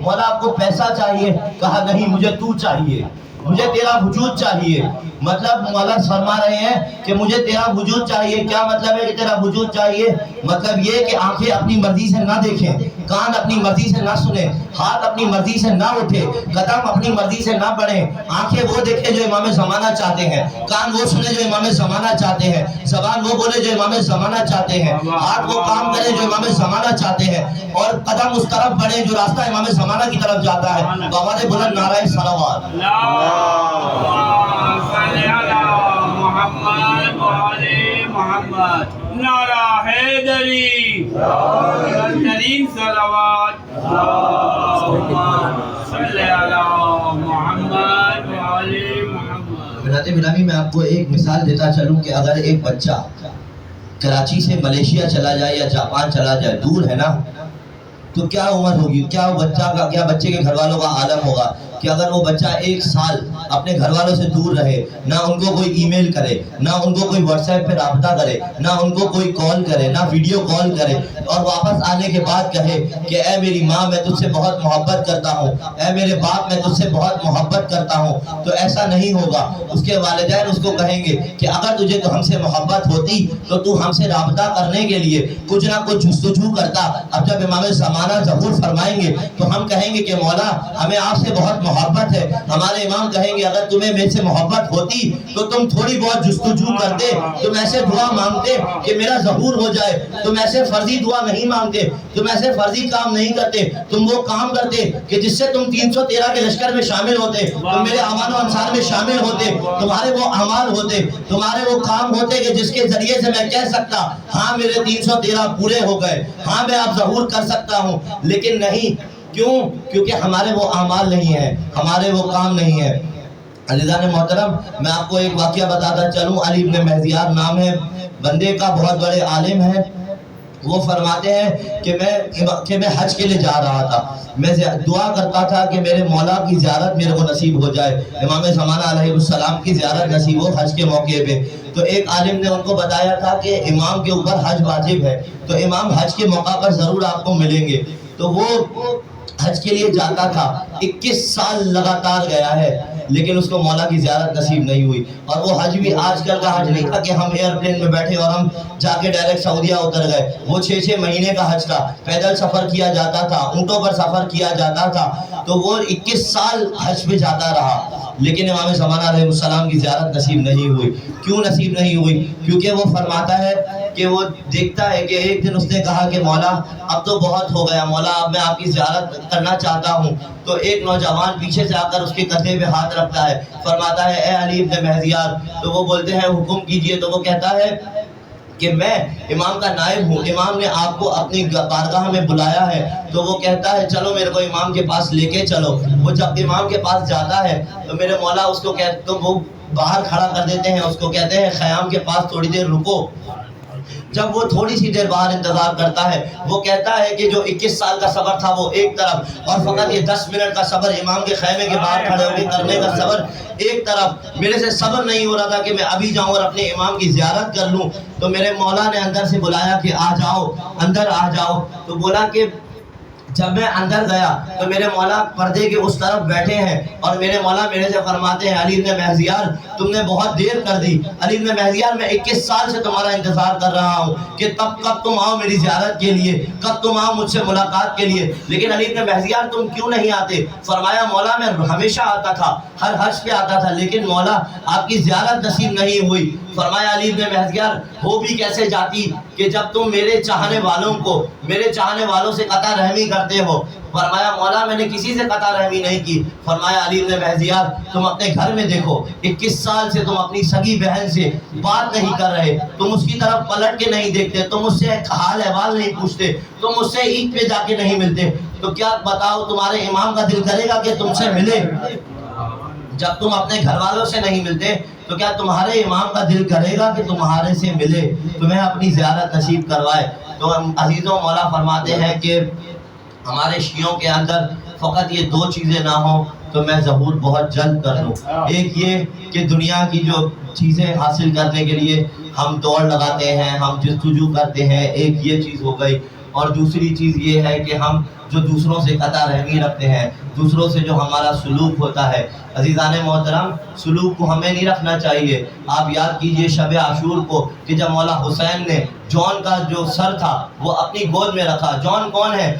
مولا آپ کو پیسہ چاہیے، کہا نہیں مجھے تو چاہیے، مجھے تیرا وجود چاہیے۔ مطلب مولا فرما رہے ہیں کہ مجھے تیرا وجود چاہیے۔ کیا مطلب ہے کہ تیرا وجود چاہیے؟ مطلب یہ کہ آنکھیں اپنی مرضی سے نہ دیکھیں، کان اپنی مرضی سے نہ سنیں، ہاتھ اپنی مرضی سے نہ اٹھے، قدم اپنی مرضی سے نہ بڑھیں۔ آنکھیں وہ دیکھیں جو امام زمانہ چاہتے ہیں، کان وہ سنے جو امام زمانہ چاہتے ہیں، زبان وہ بولے جو امام زمانہ چاہتے ہیں، ہاتھ وہ کام کرے جو امام زمانہ چاہتے ہیں، اور قدم اس طرف بڑھے جو راستہ امام زمانہ کی طرف جاتا ہے۔ آواز بلند نعرہ صلوات۔ محمد وعلی محمد، نعرہ حیدری، ترین صلوات، صلی علی محمد وعلی محمد۔ بنات بنامی میں آپ کو ایک مثال دیتا چلوں کہ اگر ایک بچہ کراچی سے ملیشیا چلا جائے یا جاپان چلا جائے، دور ہے نا، تو کیا عمر ہوگی، کیا بچہ کا، کیا بچے کے گھر والوں کا عالم ہوگا کہ اگر وہ بچہ ایک سال اپنے گھر والوں سے دور رہے، نہ ان کو کوئی ای میل کرے، نہ ان کو کوئی واٹس ایپ پہ رابطہ کرے، نہ ان کو کوئی کال کرے، نہ ویڈیو کال کرے، اور واپس آنے کے بعد کہے کہ اے میری ماں میں تجھ سے بہت محبت کرتا ہوں، اے میرے باپ میں تجھ سے بہت محبت کرتا ہوں، تو ایسا نہیں ہوگا۔ اس کے والدین اس کو کہیں گے کہ اگر تجھے تو ہم سے محبت ہوتی تو تو ہم سے رابطہ کرنے کے لیے کچھ نہ کچھ جستجو کرتا۔ اب جب امام زمانہ ظہور فرمائیں گے تو ہم کہیں گے کہ مولا ہمیں آپ سے بہت محبت ہے۔ ہمارے امام کہیں گے اگر تمہیں میرے سے محبت ہوتی تو تم تھوڑی بہت جستجو کرتے، تم ایسے دعا مانگتے کہ میرا ظہور ہو جائے، تم ایسے فرضی دعا نہیں مانگتے، تم ایسے فرضی کام نہیں کرتے، تم وہ کام کرتے کہ جس سے تم 313 کے لشکر میں شامل ہوتے، تم میرے امان و انصار میں شامل ہوتے، تمہارے وہ اعمال ہوتے، تمہارے وہ کام ہوتے کہ جس کے ذریعے سے میں کہہ سکتا ہاں میرے 313 پورے ہو گئے، ہاں میں اب ظہور کر سکتا ہوں۔ لیکن نہیں، کیوں؟ کیونکہ ہمارے وہ اعمال نہیں ہیں، ہمارے وہ کام نہیں ہیں۔ عزیزان محترم، میں آپ کو ایک واقعہ بتاتا چلوں۔ علی بن مہذیار نام ہے بندے کا، بہت بڑے عالم ہے۔ وہ فرماتے ہیں کہ میں حج کے لیے جا رہا تھا، میں دعا کرتا تھا کہ میرے مولا کی زیارت میرے کو نصیب ہو جائے، امام زمانہ علیہ السلام کی زیارت نصیب ہو حج کے موقع پہ۔ تو ایک عالم نے ان کو بتایا تھا کہ امام کے اوپر حج واجب ہے، تو امام حج کے موقع پر ضرور آپ کو ملیں گے۔ تو وہ حج کے لیے جاتا تھا، 21 سال لگاتار گیا ہے، لیکن اس کو مولا کی زیارت نصیب نہیں ہوئی۔ اور وہ حج بھی آج کل کا حج نہیں تھا کہ ہم ایئرپلین میں بیٹھے اور ہم جا کے ڈائریکٹ سعودیہ اتر گئے۔ وہ 6 مہینے کا حج تھا، پیدل سفر کیا جاتا تھا، اونٹوں پر سفر کیا جاتا تھا۔ تو وہ 21 سال حج پہ جاتا رہا، لیکن امام زمانہ علیہ السلام کی زیارت نصیب نہیں ہوئی۔ کیوں نصیب نہیں ہوئی؟ کیونکہ وہ فرماتا ہے کہ وہ دیکھتا ہے کہ ایک دن اس نے کہا کہ مولا اب تو بہت ہو گیا، مولا اب میں آپ کی زیارت کرنا چاہتا ہوں۔ تو ایک نوجوان پیچھے سے آ کر اس کے کندھے پہ ہاتھ رکھتا ہے، فرماتا ہے اے علی بن مہذیار۔ تو وہ بولتے ہیں حکم کیجئے۔ تو وہ کہتا ہے کہ میں امام کا نائب ہوں، امام نے آپ کو اپنی بارگاہ میں بلایا ہے۔ تو وہ کہتا ہے چلو میرے کو امام کے پاس لے کے چلو۔ وہ جب امام کے پاس جاتا ہے تو میرے مولا اس کو تو وہ باہر کھڑا کر دیتے ہیں، اس کو کہتے ہیں خیام کے پاس تھوڑی دیر رکو۔ جب وہ تھوڑی سی دیر باہر انتظار کرتا ہے، وہ کہتا ہے کہ جو 21 سال کا صبر تھا وہ ایک طرف، اور فقط یہ 10 منٹ کا صبر امام کے خیمے کے باہر کھڑے ہو کے کرنے کا صبر ایک طرف، میرے سے صبر نہیں ہو رہا تھا کہ میں ابھی جاؤں اور اپنے امام کی زیارت کر لوں۔ تو میرے مولا نے اندر سے بلایا کہ آ جاؤ، اندر آ جاؤ۔ تو بولا کہ جب میں اندر گیا تو میرے مولا پردے کے اس طرف بیٹھے ہیں، اور میرے مولا میرے سے فرماتے ہیں علی بن مہذیار تم نے بہت دیر کر دی، علی بن مہذیار میں 21 سال سے تمہارا انتظار کر رہا ہوں کہ کب تم آؤ میری زیارت کے لیے، کب تم آؤ مجھ سے ملاقات کے لیے، لیکن علی بن مہذیار تم کیوں نہیں آتے؟ فرمایا مولا میں ہمیشہ آتا تھا، ہر حج پہ آتا تھا، لیکن مولا آپ کی زیارت نصیب نہیں ہوئی۔ فرمایا علی بن مہذیار ہو بھی کیسے جاتی کہ جب تم میرے چاہنے والوں کو، میرے چاہنے والوں سے قطع رحمی کرتے ہو۔ فرمایا مولا میں نے کسی سے قطع رحمی نہیں کی۔ فرمایا علی بن مہذیار تم اپنے گھر میں دیکھو، 21 سال سے تم اپنی سگی بہن سے بات نہیں کر رہے، تم اس کی طرف پلٹ کے نہیں دیکھتے، تم اس سے حال احوال نہیں پوچھتے، تم اس سے عید پہ جا کے نہیں ملتے، تو کیا بتاؤ تمہارے امام کا دل کرے گا کہ تم سے ملے؟ جب تم اپنے گھر والوں سے نہیں ملتے تو کیا تمہارے امام کا دل کرے گا کہ تمہارے سے ملے، تمہیں اپنی زیارت نصیب کروائے؟ تو عزیزوں مولا فرماتے ہیں کہ ہمارے شیعوں کے اندر فقط یہ 2 چیزیں نہ ہوں تو میں ظہور بہت جلد کر لوں۔ ایک یہ کہ دنیا کی جو چیزیں حاصل کرنے کے لیے ہم دوڑ لگاتے ہیں، ہم جستجو کرتے ہیں، ایک یہ چیز ہو گئی، اور دوسری چیز یہ ہے کہ ہم جو دوسروں سے قطع رحمی رکھتے ہیں، دوسروں سے جو ہمارا سلوک ہوتا ہے۔ عزیزان محترم، سلوک کو ہمیں نہیں رکھنا چاہیے۔ آپ یاد کیجئے شب عاشور کو کہ جب مولا حسین نے جون کا جو سر تھا وہ اپنی گود میں رکھا۔ جون کون ہے؟